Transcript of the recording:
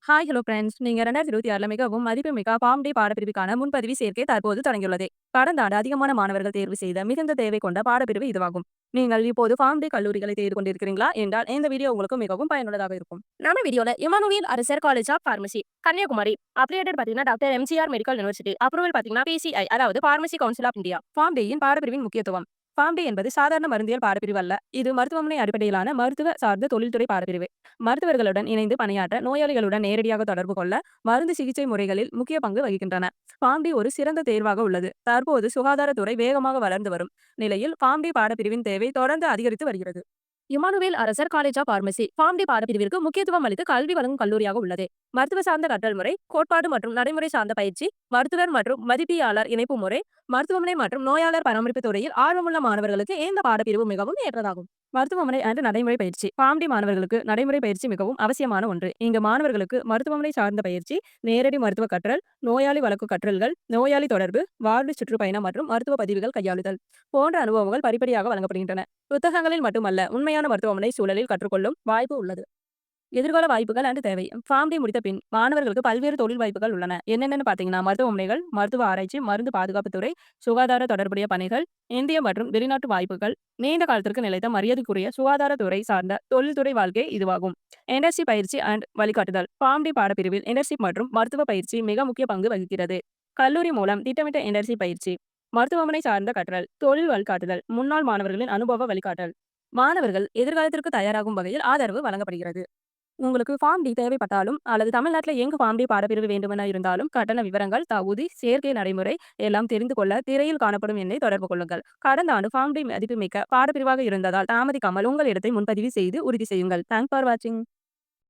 Hello friends. நீங்க 2026ல மிகவும் மதிப்புமிக்க ஃபார்ம் டி பாடப்பிரிவுக்கான முன்பதிவு சேர்க்கை தற்போது தொடங்கியுள்ளது. கடந்த ஆண்டு அதிகமான மாணவர்கள் தேர்வு செய்த மிகுந்த தேவை கொண்ட பாடப்பிரிவு இதுவாகும். நீங்கள் இப்போது ஃபார்ம் டி கல்லூரிகளை தேடிக் கொண்டிருக்கிறீங்களா என்றால் இந்த வீடியோ உங்களுக்கு மிகவும் பயனுள்ளதாக இருக்கும். நம்ம வீடியோல Emmanuel Arasar college of pharmacy Kanyakumari அப்ளிகேட்டட் பாத்தீங்கன்னா doctor MGR medical university approval பாத்தீங்கன்னா பிசிஐ அதாவது pharmacy council of India. Pharm டியின் பாடப்பிரிவின் முக்கியத்துவம். ஃபார்ம் டி என்பது சாதாரண மருந்தியல் பாடப்பிரிவு அல்ல. இது மருத்துவமனை அடிப்படையிலான மருத்துவ சார்ந்த தொழில்துறை பாடப்பிரிவு. மருத்துவர்களுடன் இணைந்து பணியாற்ற, நோயாளிகளுடன் நேரடியாக தொடர்பு கொள்ள, மருந்து சிகிச்சை முறைகளில் முக்கிய பங்கு வகிக்கின்றன. ஃபார்ம் டி ஒரு சிறந்த தேர்வாக உள்ளது. தற்போது சுகாதாரத்துறை வேகமாக வளர்ந்து வரும் நிலையில் ஃபார்ம் டி பாடப்பிரிவின் தேவை தொடர்ந்து அதிகரித்து வருகிறது. Emmanuel Arasar college of pharmacy pharm D பாடப்பிரிவிற்கு முக்கியத்துவம் அளித்து கல்வி வழங்கும் கல்லூரியாக உள்ளது. மருத்துவ சார்ந்த கற்றல் முறை, கோட்பாடு மற்றும் நடைமுறை சார்ந்த பயிற்சி, மருத்துவர் மற்றும் மதிப்பீயாளர் இணைப்பு முறை, மருத்துவமனை மற்றும் நோயாளர் பராமரிப்பு துறையில் ஆர்வமுள்ள மாணவர்களுக்கு இந்த பாடப்பிரிவு மிகவும் ஏற்றதாகும். மருத்துவமனை அண்ட் நடைமுறை பயிற்சி. ஃபார்ம் டி மாணவர்களுக்கு நடைமுறை பயிற்சி மிகவும் அவசியமான ஒன்று. இங்கு மாணவர்களுக்கு மருத்துவமனை சார்ந்த பயிற்சி, நேரடி மருத்துவ கற்றல், நோயாளி வழக்கு கற்றல்கள், நோயாளி தொடர்பு, வார்டு சுற்றுப்பயணம் மற்றும் மருத்துவ பதிவுகள் கையாளுதல் போன்ற அனுபவங்கள் படிப்படியாக வழங்கப்படுகின்றன. புத்தகங்களில் மட்டுமல்ல, உண்மையான மருத்துவமனை சூழலில் கற்றுக்கொள்ளும் வாய்ப்பு உள்ளது. எதிர்கால வாய்ப்புகள் அண்ட் தேவை. ஃபார்ம் டி முடித்த பின் மாணவர்களுக்கு பல்வேறு தொழில் வாய்ப்புகள் உள்ளன. என்னென்னு பார்த்தீங்கன்னா, மருத்துவமனைகள், மருத்துவ ஆராய்ச்சி, மருந்து பாதுகாப்பு துறை, சுகாதார தொடர்புடைய பணிகள், இந்திய மற்றும் வெளிநாட்டு வாய்ப்புகள், நீண்ட காலத்திற்கு நிலைத்த மரியாதைக்குரிய சுகாதாரத்துறை சார்ந்த தொழில்துறை வாழ்க்கை இதுவாகும். இண்டஸ்ட்ரி பயிற்சி அண்ட் வழிகாட்டுதல். ஃபார்ம் டி பாடப்பிரிவில் இண்டஸ்ட்ரி மற்றும் மருத்துவ பயிற்சி மிக முக்கிய பங்கு வகிக்கிறது. கல்லூரி மூலம் திட்டமிட்ட இண்டஸ்ட்ரி பயிற்சி, மருத்துவமனை சார்ந்த கற்றல், தொழில் வழிகாட்டுதல், முன்னாள் மாணவர்களின் அனுபவ வழிகாட்டல். மாணவர்கள் எதிர்காலத்திற்கு தயாராகும் வகையில் ஆதரவு வழங்கப்படுகிறது. உங்களுக்கு ஃபார்ம் டி தேவைப்பட்டாலும் அல்லது தமிழ்நாட்டில் எங்கு ஃபார்ம் டி பாடப்பிரிவு வேண்டுமென இருந்தாலும் கட்டண விவரங்கள், தகுதி, சேர்க்கை நடைமுறை எல்லாம் தெரிந்து கொள்ள திரையில் காணப்படும் எண்ணை தொடர்பு கொள்ளுங்கள். கடந்த ஆண்டு ஃபார்ம் டி மதிப்புமிக்க பாடப்பிரிவாக இருந்ததால் தாமதிக்காமல் உங்கள் இடத்தை முன்பதிவு செய்து உறுதி செய்யுங்கள். தேங்க்ஸ் ஃபார் வாட்சிங்.